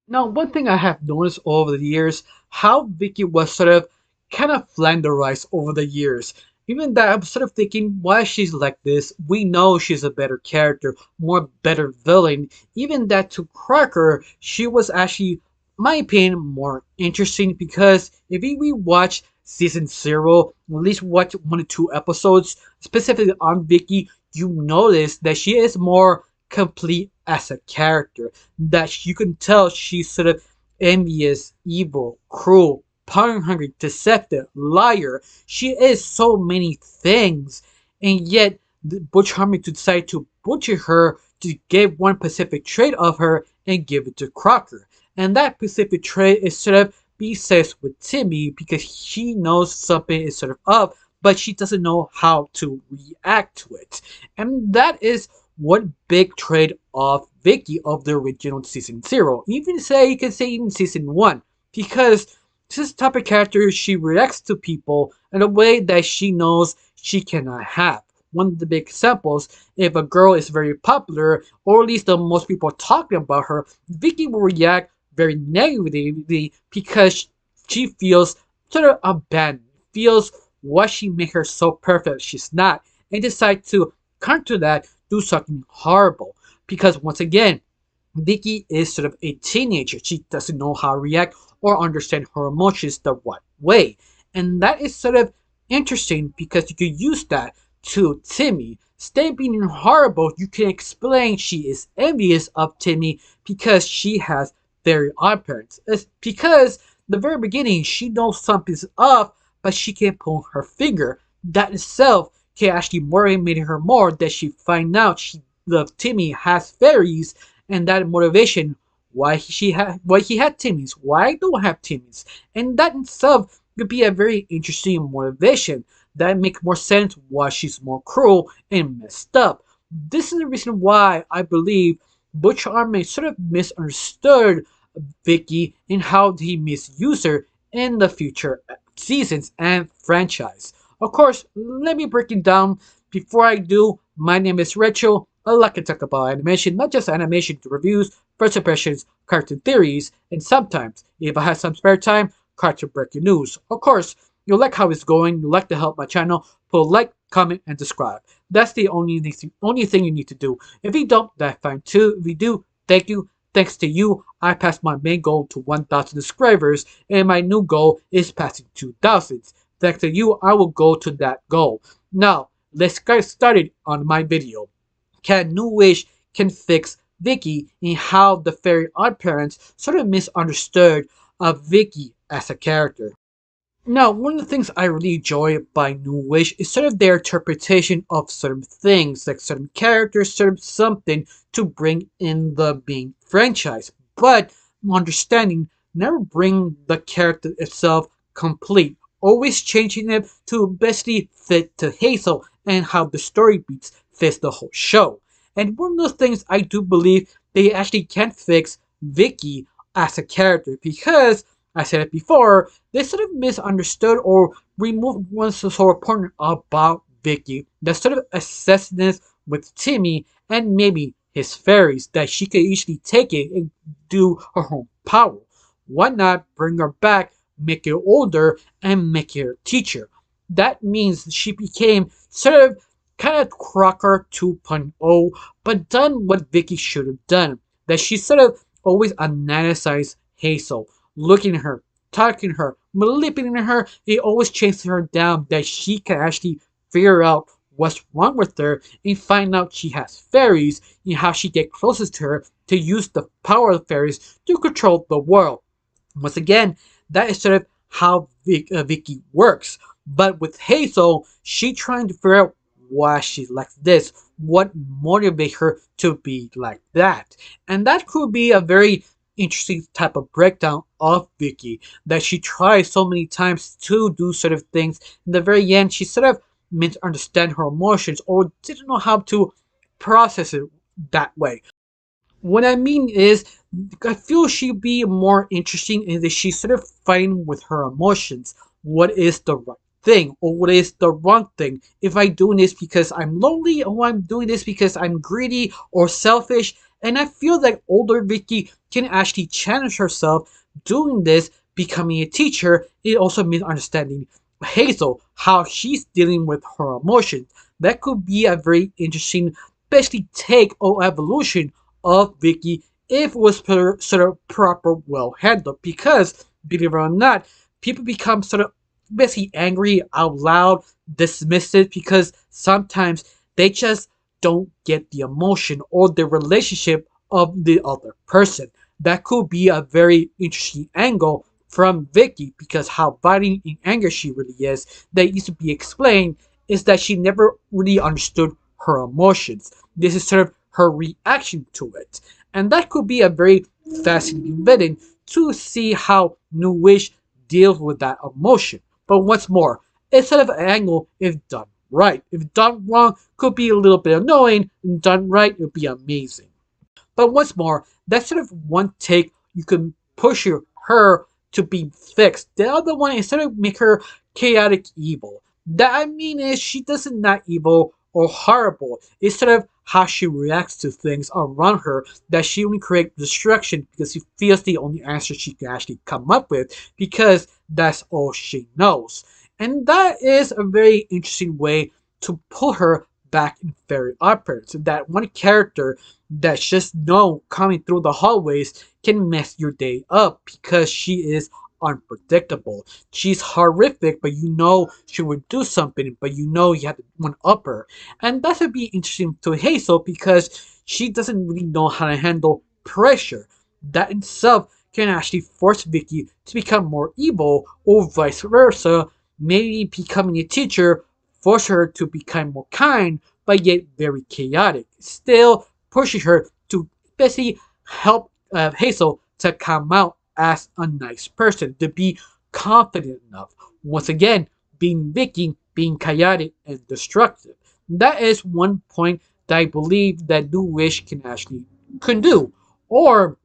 Now, one thing I have noticed over the years, how Vicky was sort of kind of flanderized over the years. Even that I'm sort of thinking why she's like this. We know she's a better character, more better villain. Even that to Crocker, she was actually, my opinion, more interesting because if we watch season zero, at least watch 1 or 2 episodes specifically on Vicky, you notice that she is more complete as a character that you can tell she's sort of envious, evil, cruel, power hungry, deceptive, liar. She is so many things, and yet Butch Harmony decided to butcher her to give one specific trait of her and give it to Crocker. And that specific trait is sort of obsessed with Timmy because she knows something is sort of up, but she doesn't know how to react to it. And that is what big trade of Vicky of the original season zero. Even say you can say even season one. Because this is the type of character she reacts to people in a way that she knows she cannot have. One of the big examples, if a girl is very popular, or at least the most people are talking about her, Vicky will react very negatively because she feels sort of abandoned, feels why she made her so perfect she's not, and decide to counter that, do something horrible. Because once again, Vicky is sort of a teenager. She doesn't know how to react or understand her emotions the right way. And that is sort of interesting because you could use that to Timmy. Instead of being horrible, you can explain she is envious of Timmy because she has very odd parents. It's because the very beginning she knows something's up, but she can't pull her finger. That itself can actually motivate her more that she find out she the Timmy has fairies and that motivation why he had Timmys, why I don't have Timmys. And that in itself could be a very interesting motivation that make more sense why she's more cruel and messed up. This is the reason why I believe Butch Arme sort of misunderstood Vicky and how he misused her in the future seasons and franchise. Of course, let me break it down. Before I do, my name is Rachel. I like to talk about animation, not just animation reviews, first impressions, cartoon theories, and sometimes, if I have some spare time, cartoon breaking news. Of course, you like how it's going, you like to help my channel, put a like, comment, and subscribe. That's the only thing you need to do. If you don't, that's fine too. If you do, thank you. Thanks to you, I passed my main goal to 1,000 subscribers, and my new goal is passing 2,000. Thanks to you, I will go to that goal. Now, let's get started on my video. Can New Wish can fix Vicky in how the fairy oddparents sort of misunderstood Vicky as a character. Now, one of the things I really enjoy by New Wish is sort of their interpretation of certain things, like certain characters, certain something to bring in the main franchise. But understanding never bring the character itself complete, always changing it to basically fit to Hazel and how the story beats fits the whole show. And one of those things I do believe they actually can fix Vicky as a character because I said it before, they sort of misunderstood or removed one sort of important about Vicky. The sort of obsessiveness with Timmy and maybe his fairies that she could easily take it and do her own power. Why not bring her back, make her older, and make her a teacher? That means she became sort of kind of Crocker 2.0, but done what Vicky should have done. That she sort of always analyzed Hazel, looking at her, talking to her, manipulating her. It always chases her down that she can actually figure out what's wrong with her and find out she has fairies and how she get closest to her to use the power of fairies to control the world. Once again, that is sort of how Vicky works. But with Hazel, she trying to figure out why she's like this, what motivates her to be like that. And that could be a very interesting type of breakdown of Vicky that she tries so many times to do sort of things. In the very end, she sort of meant to understand her emotions or didn't know how to process it that way. What I mean is, I feel she'd be more interesting in that she's sort of fighting with her emotions. What is the right thing or what is the wrong thing? If I'm doing this because I'm lonely or I'm doing this because I'm greedy or selfish, And I feel like older Vicky can actually challenge herself doing this, becoming a teacher. It also means understanding Hazel, how she's dealing with her emotions. That could be a very interesting, basically take or evolution of Vicky if it was sort of proper, well handled. Because believe it or not, people become sort of basically angry out loud, dismissive, because sometimes they just don't get the emotion or the relationship of the other person. That could be a very interesting angle from Vicky, because how violent in anger she really is, that needs to be explained, is that she never really understood her emotions. This is sort of her reaction to it. And that could be a very fascinating villain to see how New Wish deals with that emotion. But once more, it's sort of an angle if done right. If done wrong, could be a little bit annoying, and done right, it would be amazing. But once more, that's sort of one take you can push her to be fixed. The other one, instead of make her chaotic evil. That I mean is she doesn't not evil or horrible. It's sort of how she reacts to things around her, that she only creates destruction because she feels the only answer she can actually come up with, because that's all she knows. And that is a very interesting way to pull her back in fairy opera. So that one character that's just known coming through the hallways can mess your day up because she is unpredictable. She's horrific, but you know she would do something, but you know you have to one up her. And that would be interesting to Hazel because she doesn't really know how to handle pressure. That itself can actually force Vicky to become more evil, or vice versa. Maybe becoming a teacher force her to become more kind, but yet very chaotic. Still pushing her to basically help Hazel to come out as a nice person, to be confident enough. Once again, being Vicky, being chaotic and destructive. That is one point that I believe that New Wish can do. Or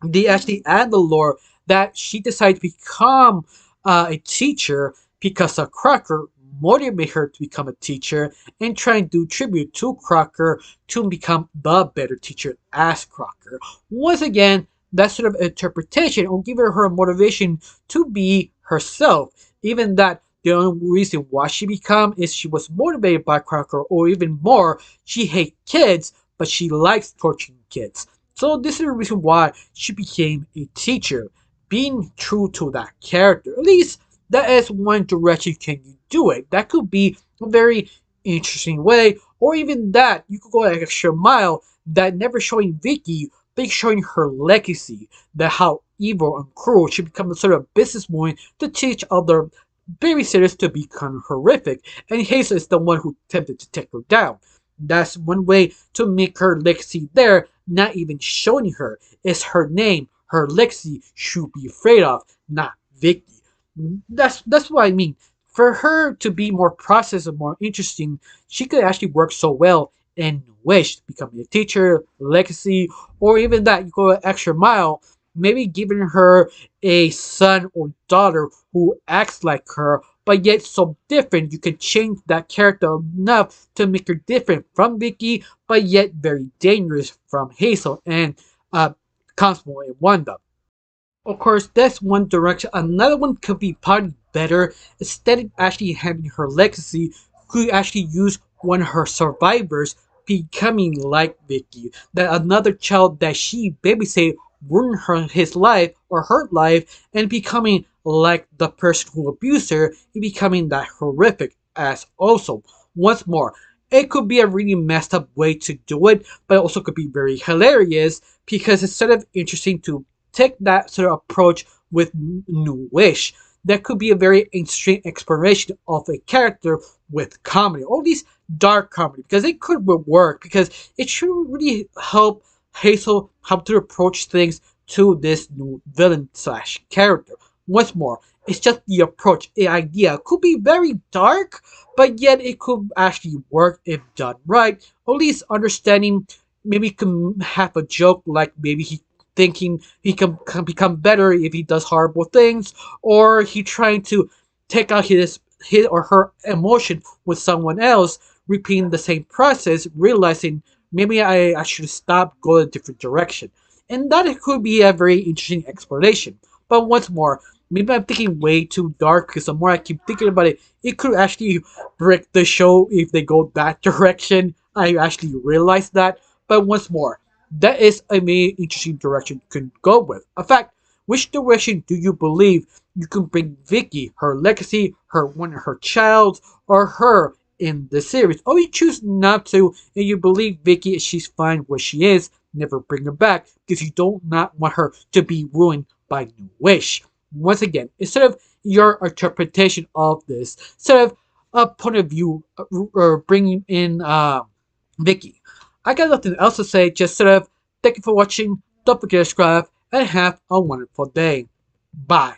they actually add the lore that she decided to become a teacher because of Crocker motivate her to become a teacher and try and do tribute to Crocker to become the better teacher as Crocker. Once again, that sort of interpretation will give her a motivation to be herself. Even that the only reason why she became is she was motivated by Crocker, or even more, she hates kids, but she likes torturing kids. So this is the reason why she became a teacher, being true to that character. At least that is one direction can you do it. That could be a very interesting way, or even that you could go an extra mile, that never showing Vicky, but showing her legacy, that how evil and cruel she becomes a sort of businesswoman to teach other babysitters to become horrific, and Hazel is the one who attempted to take her down. That's one way to make her legacy there, not even showing her. It's her name, her legacy should be afraid of, not Vicky. That's what I mean. For her to be more processed and more interesting, she could actually work so well in Wish, becoming a teacher, legacy, or even that you go an extra mile, maybe giving her a son or daughter who acts like her, but yet so different. You can change that character enough to make her different from Vicky, but yet very dangerous from Hazel and Cosmo and Wanda. Of course, that's one direction. Another one could be probably better. Instead of actually having her legacy, could actually use one of her survivors becoming like Vicky. That another child that she babysat ruined his life or her life, and becoming like the person who abused her, and becoming that horrific as also. Once more, it could be a really messed up way to do it, but it also could be very hilarious because it's sort of interesting to take that sort of approach with New Wish. That could be a very interesting exploration of a character with comedy, or at least dark comedy, because it could work, because it should really help Hazel how to approach things to this new villain slash character. Once more, it's just the approach, the idea could be very dark, but yet it could actually work if done right. Or at least understanding, maybe can have a joke like maybe he thinking he can become better if he does horrible things, or he trying to take out his or her emotion with someone else, repeating the same process, realizing maybe I should stop going a different direction. And that could be a very interesting exploration. But once more, maybe I'm thinking way too dark because the more I keep thinking about it, it could actually break the show if they go that direction. I actually realize that. But once more, that is a very interesting direction you can go with. In fact, which direction do you believe you can bring Vicky, her legacy, her child, or her in the series? Or you choose not to, and you believe Vicky, she's fine where she is, never bring her back because you don't not want her to be ruined by New Wish. Once again, instead of your interpretation of this, instead of a point of view or bringing in Vicky, I got nothing else to say. Just sort of thank you for watching. Don't forget to subscribe and have a wonderful day. Bye.